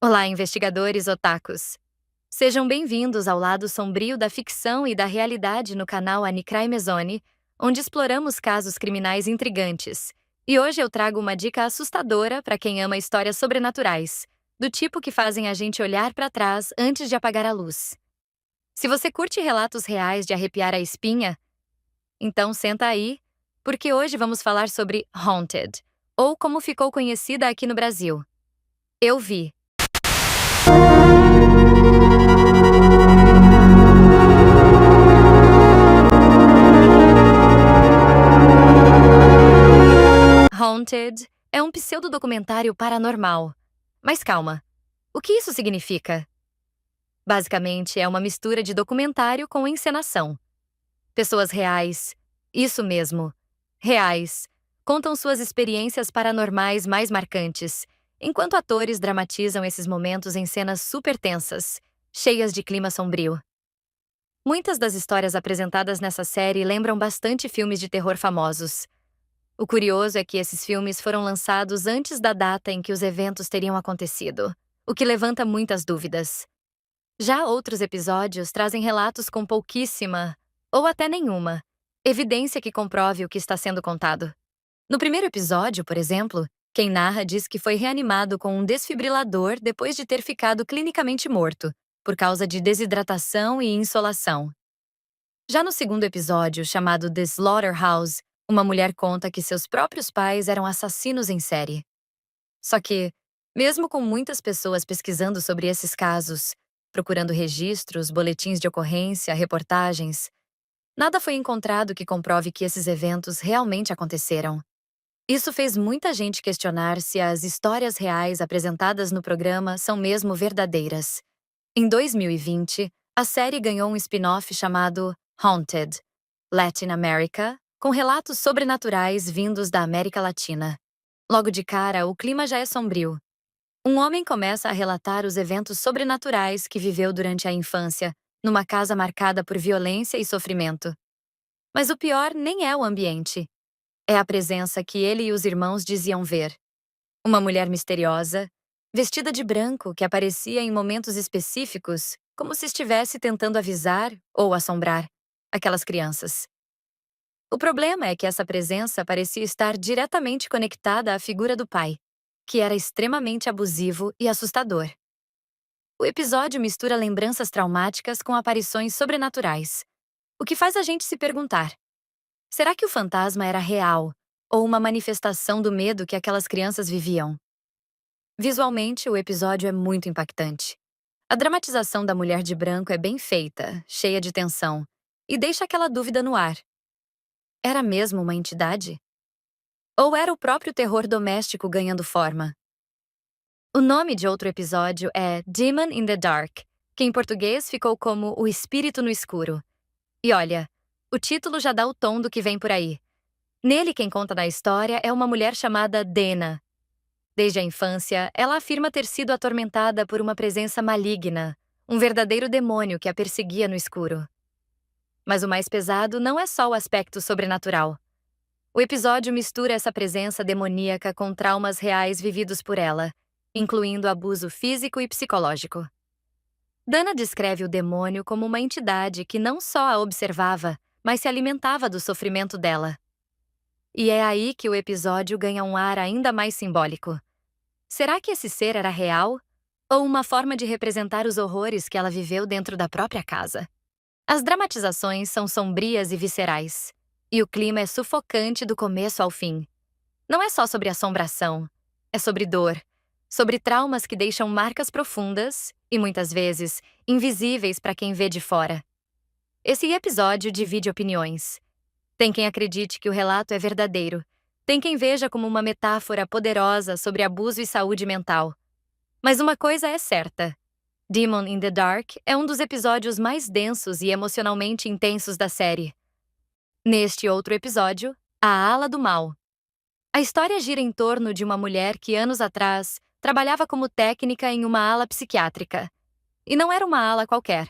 Olá, investigadores otakus! Sejam bem-vindos ao lado sombrio da ficção e da realidade no canal Anicrime Zone, onde exploramos casos criminais intrigantes. E hoje eu trago uma dica assustadora para quem ama histórias sobrenaturais, do tipo que fazem a gente olhar para trás antes de apagar a luz. Se você curte relatos reais de arrepiar a espinha, então senta aí, porque hoje vamos falar sobre Haunted, ou como ficou conhecida aqui no Brasil. Eu vi. Haunted é um pseudodocumentário paranormal. Mas calma, o que isso significa? Basicamente, é uma mistura de documentário com encenação. Pessoas reais, isso mesmo, reais, contam suas experiências paranormais mais marcantes, enquanto atores dramatizam esses momentos em cenas super tensas, cheias de clima sombrio. Muitas das histórias apresentadas nessa série lembram bastante filmes de terror famosos. O curioso é que esses filmes foram lançados antes da data em que os eventos teriam acontecido, o que levanta muitas dúvidas. Já outros episódios trazem relatos com pouquíssima, ou até nenhuma, evidência que comprove o que está sendo contado. No primeiro episódio, por exemplo, quem narra diz que foi reanimado com um desfibrilador depois de ter ficado clinicamente morto, por causa de desidratação e insolação. Já no segundo episódio, chamado The Slaughterhouse, uma mulher conta que seus próprios pais eram assassinos em série. Só que, mesmo com muitas pessoas pesquisando sobre esses casos, procurando registros, boletins de ocorrência, reportagens, nada foi encontrado que comprove que esses eventos realmente aconteceram. Isso fez muita gente questionar se as histórias reais apresentadas no programa são mesmo verdadeiras. Em 2020, a série ganhou um spin-off chamado Haunted, Latin America, com relatos sobrenaturais vindos da América Latina. Logo de cara, o clima já é sombrio. Um homem começa a relatar os eventos sobrenaturais que viveu durante a infância, numa casa marcada por violência e sofrimento. Mas o pior nem é o ambiente. É a presença que ele e os irmãos diziam ver. Uma mulher misteriosa, vestida de branco, que aparecia em momentos específicos, como se estivesse tentando avisar ou assombrar aquelas crianças. O problema é que essa presença parecia estar diretamente conectada à figura do pai, que era extremamente abusivo e assustador. O episódio mistura lembranças traumáticas com aparições sobrenaturais, o que faz a gente se perguntar: será que o fantasma era real ou uma manifestação do medo que aquelas crianças viviam? Visualmente, o episódio é muito impactante. A dramatização da mulher de branco é bem feita, cheia de tensão, e deixa aquela dúvida no ar. Era mesmo uma entidade? Ou era o próprio terror doméstico ganhando forma? O nome de outro episódio é Demon in the Dark, que em português ficou como O Espírito no Escuro. E olha, o título já dá o tom do que vem por aí. Nele, quem conta da história é uma mulher chamada Dena. Desde a infância, ela afirma ter sido atormentada por uma presença maligna, um verdadeiro demônio que a perseguia no escuro. Mas o mais pesado não é só o aspecto sobrenatural. O episódio mistura essa presença demoníaca com traumas reais vividos por ela, incluindo abuso físico e psicológico. Dana descreve o demônio como uma entidade que não só a observava, mas se alimentava do sofrimento dela. E é aí que o episódio ganha um ar ainda mais simbólico. Será que esse ser era real? Ou uma forma de representar os horrores que ela viveu dentro da própria casa? As dramatizações são sombrias e viscerais. E o clima é sufocante do começo ao fim. Não é só sobre assombração, é sobre dor, sobre traumas que deixam marcas profundas e, muitas vezes, invisíveis para quem vê de fora. Esse episódio divide opiniões. Tem quem acredite que o relato é verdadeiro. Tem quem veja como uma metáfora poderosa sobre abuso e saúde mental. Mas uma coisa é certa: Demon in the Dark é um dos episódios mais densos e emocionalmente intensos da série. Neste outro episódio, A Ala do Mal. A história gira em torno de uma mulher que, anos atrás, trabalhava como técnica em uma ala psiquiátrica. E não era uma ala qualquer.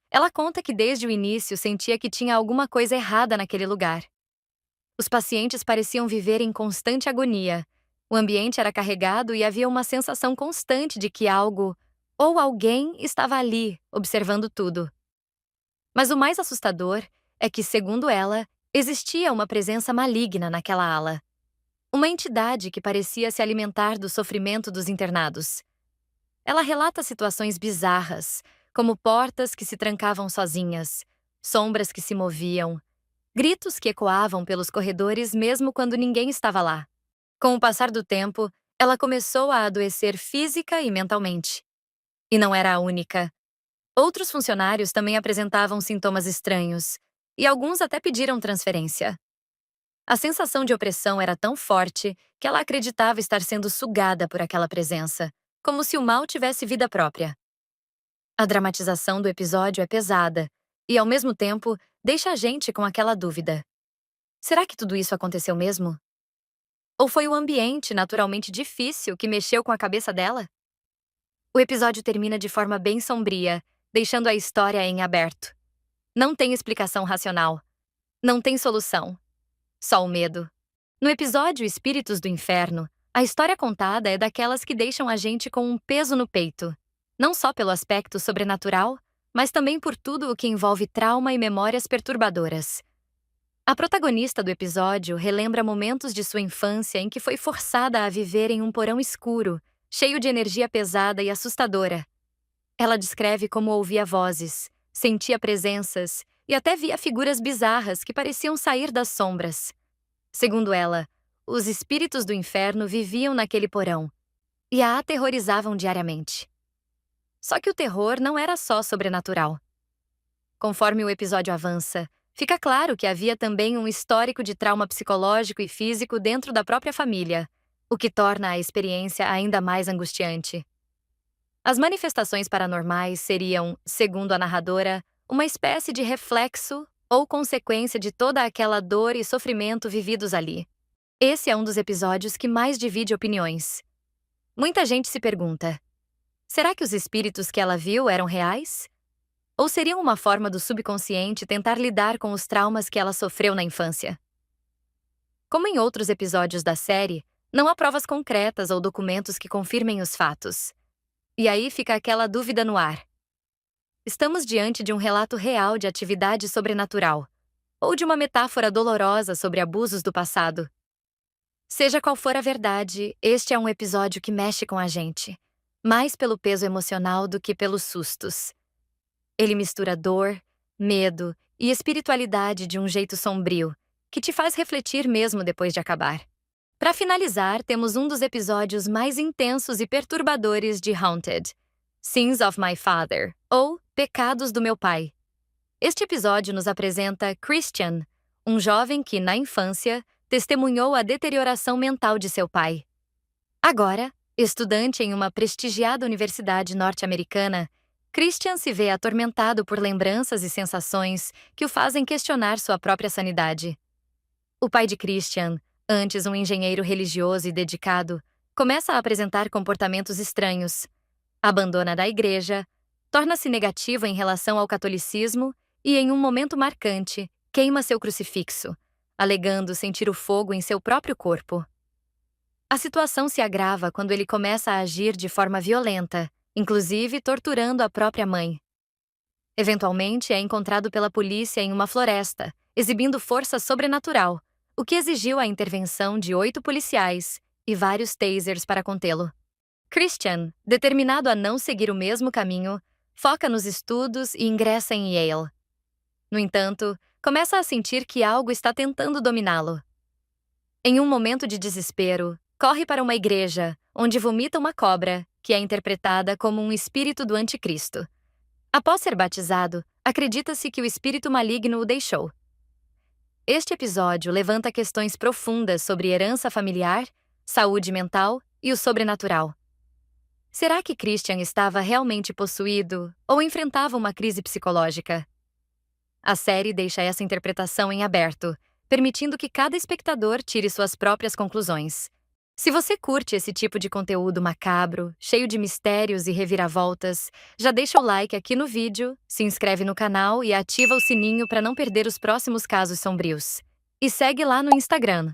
Ela conta que desde o início sentia que tinha alguma coisa errada naquele lugar. Os pacientes pareciam viver em constante agonia, O ambiente era carregado e havia uma sensação constante de que algo ou alguém estava ali, observando tudo. Mas o mais assustador é que, segundo ela, existia uma presença maligna naquela ala. Uma entidade que parecia se alimentar do sofrimento dos internados. Ela relata situações bizarras, como portas que se trancavam sozinhas, sombras que se moviam, gritos que ecoavam pelos corredores mesmo quando ninguém estava lá. Com o passar do tempo, ela começou a adoecer física e mentalmente. E não era a única. Outros funcionários também apresentavam sintomas estranhos, e alguns até pediram transferência. A sensação de opressão era tão forte que ela acreditava estar sendo sugada por aquela presença, como se o mal tivesse vida própria. A dramatização do episódio é pesada e, ao mesmo tempo, deixa a gente com aquela dúvida. Será que tudo isso aconteceu mesmo? Ou foi o ambiente naturalmente difícil que mexeu com a cabeça dela? O episódio termina de forma bem sombria, deixando a história em aberto. Não tem explicação racional. Não tem solução. Só o medo. No episódio Espíritos do Inferno, a história contada é daquelas que deixam a gente com um peso no peito. Não só pelo aspecto sobrenatural, mas também por tudo o que envolve trauma e memórias perturbadoras. A protagonista do episódio relembra momentos de sua infância em que foi forçada a viver em um porão escuro, cheio de energia pesada e assustadora. Ela descreve como ouvia vozes, sentia presenças e até via figuras bizarras que pareciam sair das sombras. Segundo ela, os espíritos do inferno viviam naquele porão e a aterrorizavam diariamente. Só que o terror não era só sobrenatural. Conforme o episódio avança, fica claro que havia também um histórico de trauma psicológico e físico dentro da própria família, o que torna a experiência ainda mais angustiante. As manifestações paranormais seriam, segundo a narradora, uma espécie de reflexo ou consequência de toda aquela dor e sofrimento vividos ali. Esse é um dos episódios que mais divide opiniões. Muita gente se pergunta: será que os espíritos que ela viu eram reais? Ou seriam uma forma do subconsciente tentar lidar com os traumas que ela sofreu na infância? Como em outros episódios da série, não há provas concretas ou documentos que confirmem os fatos. E aí fica aquela dúvida no ar. Estamos diante de um relato real de atividade sobrenatural, ou de uma metáfora dolorosa sobre abusos do passado? Seja qual for a verdade, este é um episódio que mexe com a gente, mais pelo peso emocional do que pelos sustos. Ele mistura dor, medo e espiritualidade de um jeito sombrio, que te faz refletir mesmo depois de acabar. Para finalizar, temos um dos episódios mais intensos e perturbadores de Haunted, Sins of My Father, ou Pecados do Meu Pai. Este episódio nos apresenta Christian, um jovem que, na infância, testemunhou a deterioração mental de seu pai. Agora, estudante em uma prestigiada universidade norte-americana, Christian se vê atormentado por lembranças e sensações que o fazem questionar sua própria sanidade. O pai de Christian, antes um engenheiro religioso e dedicado, começa a apresentar comportamentos estranhos. Abandona da igreja, torna-se negativo em relação ao catolicismo e, em um momento marcante, queima seu crucifixo, alegando sentir o fogo em seu próprio corpo. A situação se agrava quando ele começa a agir de forma violenta, inclusive torturando a própria mãe. Eventualmente, é encontrado pela polícia em uma floresta, exibindo força sobrenatural, o que exigiu a intervenção de 8 policiais e vários tasers para contê-lo. Christian, determinado a não seguir o mesmo caminho, foca nos estudos e ingressa em Yale. No entanto, começa a sentir que algo está tentando dominá-lo. Em um momento de desespero, corre para uma igreja, onde vomita uma cobra, que é interpretada como um espírito do anticristo. Após ser batizado, acredita-se que o espírito maligno o deixou. Este episódio levanta questões profundas sobre herança familiar, saúde mental e o sobrenatural. Será que Christian estava realmente possuído ou enfrentava uma crise psicológica? A série deixa essa interpretação em aberto, permitindo que cada espectador tire suas próprias conclusões. Se você curte esse tipo de conteúdo macabro, cheio de mistérios e reviravoltas, já deixa o like aqui no vídeo, se inscreve no canal e ativa o sininho para não perder os próximos casos sombrios. E segue lá no Instagram,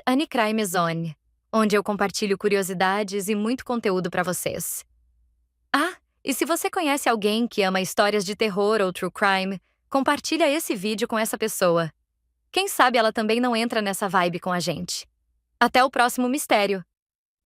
@AniCrimeZone. onde eu compartilho curiosidades e muito conteúdo para vocês. Ah, e se você conhece alguém que ama histórias de terror ou true crime, compartilha esse vídeo com essa pessoa. Quem sabe ela também não entra nessa vibe com a gente. Até o próximo mistério!